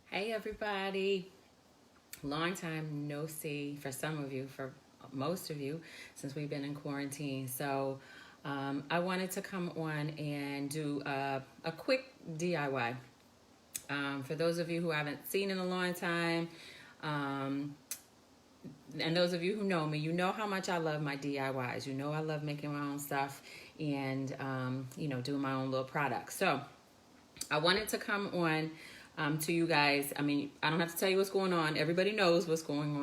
Hey everybody, long time no see for some of you, for most of you, since we've been in quarantine. So I wanted to come on and do a quick DIY. For those of you who haven't seen in a long time, um, and those of you who know me, you know how much I love my DIYs. You know I love making my own stuff and, doing my own little products. So I wanted to come on to you guys. I mean, I don't have to tell you what's going on. Everybody knows what's going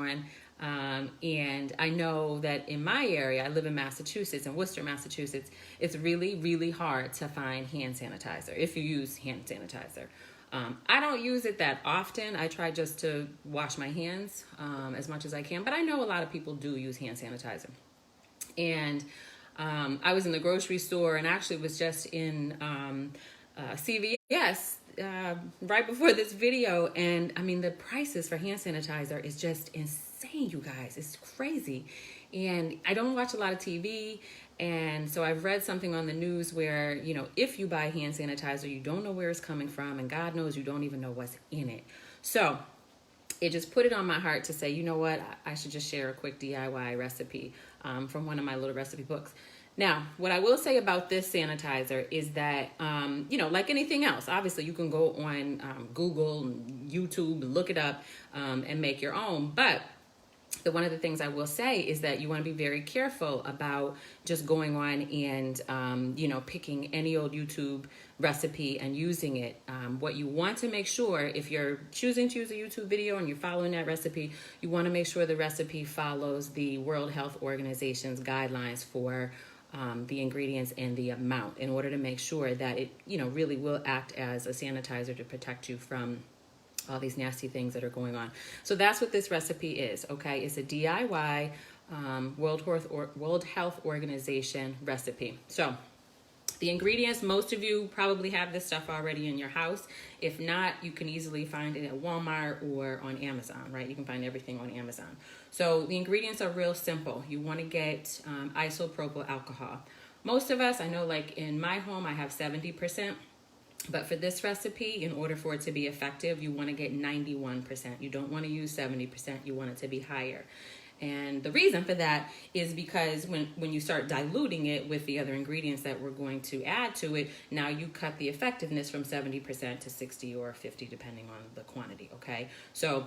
on. And I know that in my area, I live in Massachusetts, in Worcester, Massachusetts, it's really, really hard to find hand sanitizer if you use hand sanitizer. I don't use it that often. I try just to wash my hands as much as I can, but I know a lot of people do use hand sanitizer. And I was in the grocery store and actually was just in CVS right before this video, and I mean the prices for hand sanitizer is just insane, you guys. It's crazy. And I don't watch a lot of TV, and so I've read something on the news where, if you buy hand sanitizer, you don't know where it's coming from, and God knows you don't even know what's in it. So it just put it on my heart to say, you know what, I should just share a quick DIY recipe from one of my little recipe books. Now, what I will say about this sanitizer is that, like anything else, obviously you can go on Google, YouTube, look it up, and make your own. But one of the things I will say is that you want to be very careful about just going on and, picking any old YouTube recipe and using it. What you want to make sure, if you're choosing to use a YouTube video and you're following that recipe, you want to make sure the recipe follows the World Health Organization's guidelines for the ingredients and the amount, in order to make sure that it, really will act as a sanitizer to protect you from all these nasty things that are going on. So that's what this recipe is, okay? It's a DIY World Health Organization recipe. So the ingredients, most of you probably have this stuff already in your house. If not, you can easily find it at Walmart or on Amazon, right? You can find everything on Amazon. So the ingredients are real simple. You want to get isopropyl alcohol. Most of us, I know, like in my home, I have 70%. But for this recipe, in order for it to be effective, you want to get 91%. You don't want to use 70%. You want it to be higher. And the reason for that is because when you start diluting it with the other ingredients that we're going to add to it, now you cut the effectiveness from 70% to 60 or 50, depending on the quantity, okay? So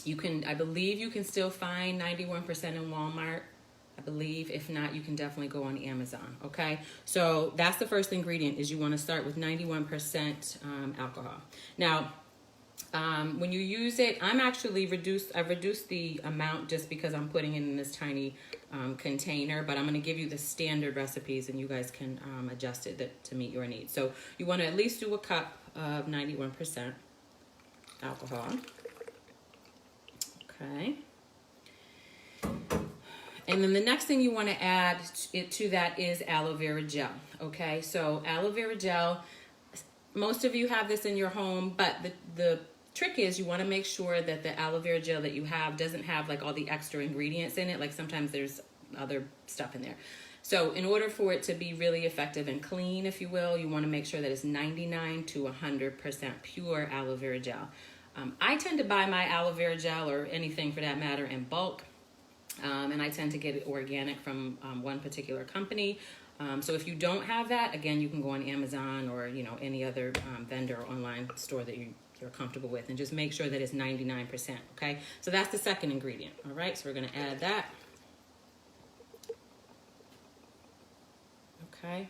I believe you can still find 91% in Walmart. I believe. If not, you can definitely go on Amazon, okay? So that's the first ingredient, is you want to start with 91% alcohol. Now, when you use it, I've reduced the amount just because I'm putting it in this tiny container, but I'm going to give you the standard recipes and you guys can adjust it to meet your needs. So you want to at least do a cup of 91% alcohol. Okay. And then the next thing you want to add to that is aloe vera gel, okay? So aloe vera gel, most of you have this in your home, but the trick is you want to make sure that the aloe vera gel that you have doesn't have like all the extra ingredients in it. Like sometimes there's other stuff in there. So in order for it to be really effective and clean, if you will, you want to make sure that it's 99 to 100% pure aloe vera gel. I tend to buy my aloe vera gel, or anything for that matter, in bulk. And I tend to get it organic from one particular company. So if you don't have that, again, you can go on Amazon or, any other vendor or online store that you're comfortable with, and just make sure that it's 99%, okay? So that's the second ingredient, all right? So we're going to add that. Okay.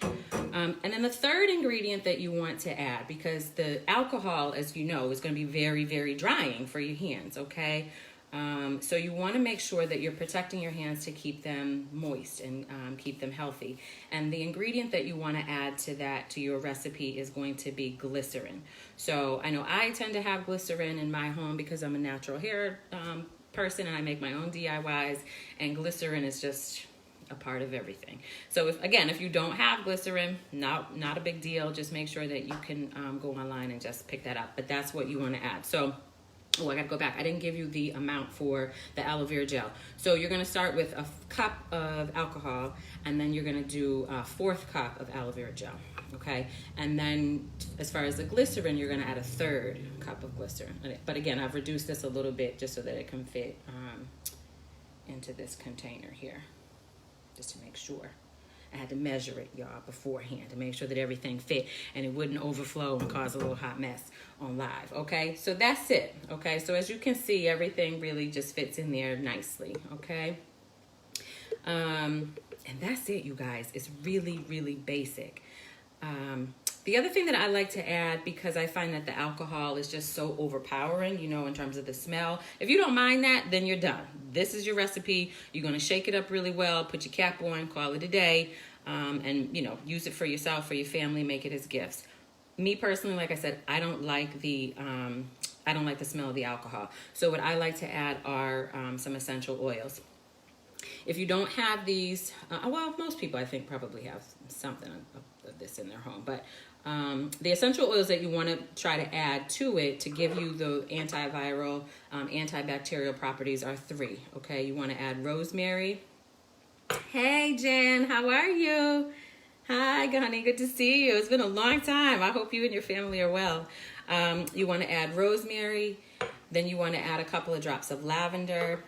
And then the third ingredient that you want to add, because the alcohol, as you know, is going to be very, very drying for your hands, okay? So you want to make sure that you're protecting your hands to keep them moist and keep them healthy. And the ingredient that you want to add to your recipe is going to be glycerin. So I know I tend to have glycerin in my home because I'm a natural hair person and I make my own DIYs, and glycerin is just a part of everything. So if you don't have glycerin, not a big deal. Just make sure that you can go online and just pick that up. But that's what you want to add. So Oh, I gotta go back. I didn't give you the amount for the aloe vera gel. So you're gonna start with a cup of alcohol, and then you're gonna do a 4th cup of aloe vera gel, okay? And then as far as the glycerin, you're gonna add a 3rd cup of glycerin. But again, I've reduced this a little bit just so that it can fit into this container here, just to make sure. I had to measure it, y'all, beforehand to make sure that everything fit and it wouldn't overflow and cause a little hot mess on live, okay? So that's it, okay? So as you can see, everything really just fits in there nicely, okay? And that's it, you guys. It's really, really basic. The other thing that I like to add, because I find that the alcohol is just so overpowering, you know, in terms of the smell. If you don't mind that, then you're done. This is your recipe. You're going to shake it up really well, put your cap on, call it a day, and, you know, use it for yourself, for your family, make it as gifts. Me personally, like I said, I don't like the smell of the alcohol. So what I like to add are some essential oils. If you don't have these, well, most people I think probably have something of this in their home, but the essential oils that you want to try to add to it to give you the antiviral, antibacterial properties are 3, okay? You want to add rosemary. Hey, Jen, how are you? Hi, honey, good to see you. It's been a long time. I hope you and your family are well. You want to add rosemary, then you want to add a couple of drops of lavender,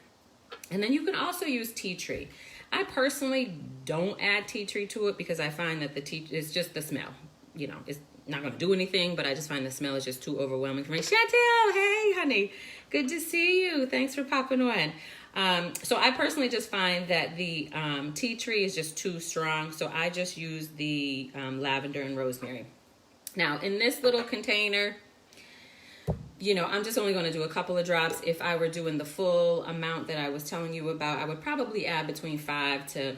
and then you can also use tea tree. I personally don't add tea tree to it because I find that it's just the smell. You know, it's not going to do anything, but I just find the smell is just too overwhelming for me. Chantel, hey, honey. Good to see you. Thanks for popping on. So I personally just find that the tea tree is just too strong, so I just use the lavender and rosemary. Now, in this little container, you know, I'm just only going to do a couple of drops. If I were doing the full amount that I was telling you about, I would probably add between 5 to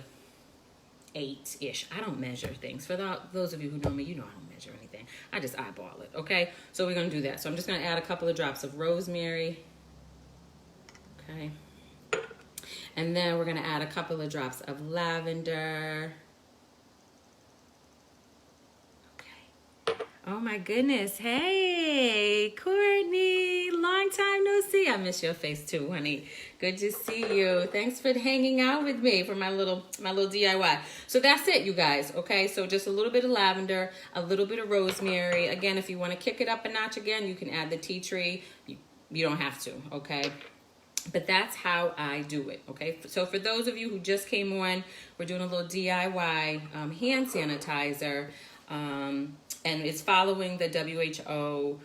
8-ish. I don't measure things. For those of you who know me, you know I don't measure anything. I just eyeball it, okay? So we're going to do that. So I'm just going to add a couple of drops of rosemary. Okay. And then we're going to add a couple of drops of lavender. Oh my goodness. Hey, Courtney. Long time no see. I miss your face too, honey. Good to see you. Thanks for hanging out with me for my little DIY. So that's it, you guys. Okay, so just a little bit of lavender, a little bit of rosemary. Again, if you want to kick it up a notch again, you can add the tea tree. You don't have to, okay? But that's how I do it, okay? So for those of you who just came on, we're doing a little DIY hand sanitizer. And it's following the WHO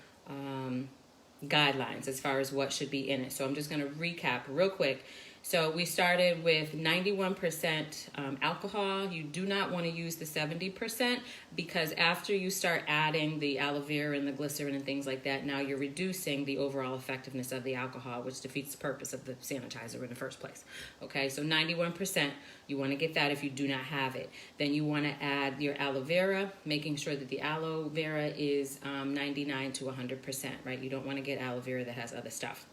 guidelines as far as what should be in it. So I'm just going to recap real quick. So we started with 91% alcohol. You do not want to use the 70% because after you start adding the aloe vera and the glycerin and things like that, now you're reducing the overall effectiveness of the alcohol, which defeats the purpose of the sanitizer in the first place. Okay, so 91%, you want to get that if you do not have it. Then you want to add your aloe vera, making sure that the aloe vera is 99 to 100%, right? You don't want to get aloe vera that has other stuff.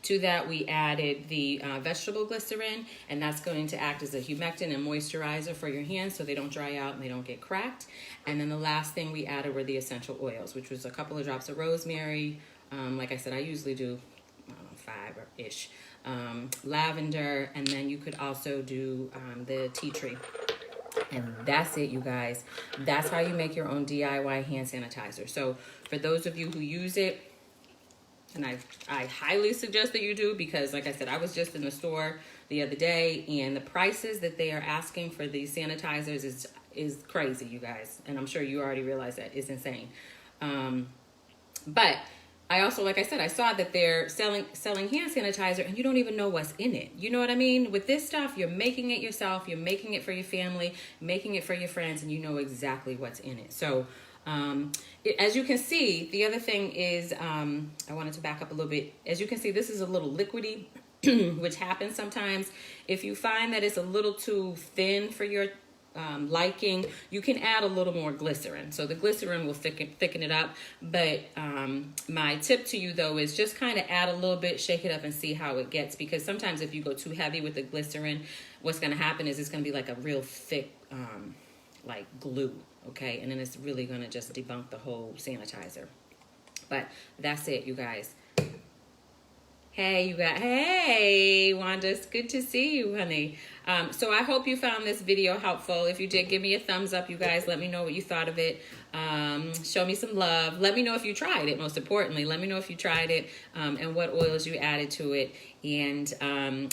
To that, we added the vegetable glycerin, and that's going to act as a humectant and moisturizer for your hands so they don't dry out and they don't get cracked. And then the last thing we added were the essential oils, which was a couple of drops of rosemary. Like I said, I usually do, I don't know, 5-ish. Lavender, and then you could also do the tea tree. And that's it, you guys. That's how you make your own DIY hand sanitizer. So for those of you who use it, and I highly suggest that you do because, like I said, I was just in the store the other day, and the prices that they are asking for these sanitizers is crazy, you guys. And I'm sure you already realize that. It's insane. But I also, like I said, I saw that they're selling hand sanitizer, and you don't even know what's in it. You know what I mean? With this stuff, you're making it yourself. You're making it for your family, making it for your friends, and you know exactly what's in it. So as you can see, the other thing is, I wanted to back up a little bit. As you can see, this is a little liquidy, which happens sometimes. If you find that it's a little too thin for your liking, you can add a little more glycerin. So the glycerin will thicken it up. But my tip to you, though, is just kind of add a little bit, shake it up, and see how it gets. Because sometimes if you go too heavy with the glycerin, what's going to happen is it's going to be like a real thick, like glue. Okay, and then it's really going to just debunk the whole sanitizer. But that's it, you guys. Hey, Wanda, it's good to see you, honey. So I hope you found this video helpful. If you did, give me a thumbs up, you guys. Let me know what you thought of it. Show me some love. Let me know if you tried it, most importantly. Let me know if you tried it and what oils you added to it. And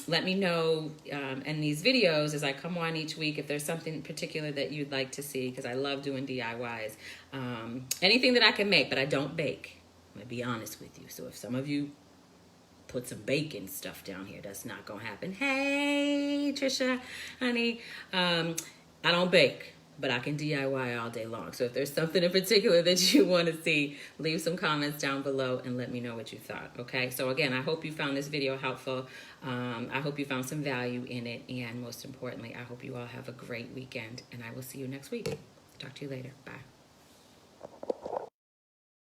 let me know in these videos as I come on each week if there's something in particular that you'd like to see, because I love doing DIYs. Anything that I can make, but I don't bake. I'm going to be honest with you. So if some of you put some bacon stuff down here, that's not gonna happen. Hey, Trisha, honey, I don't bake, but I can DIY all day long. So if there's something in particular that you want to see, leave some comments down below and let me know what you thought, okay? So again, I hope you found this video helpful. I hope you found some value in it, and most importantly, I hope you all have a great weekend, and I will see you next week. Talk to you later. Bye.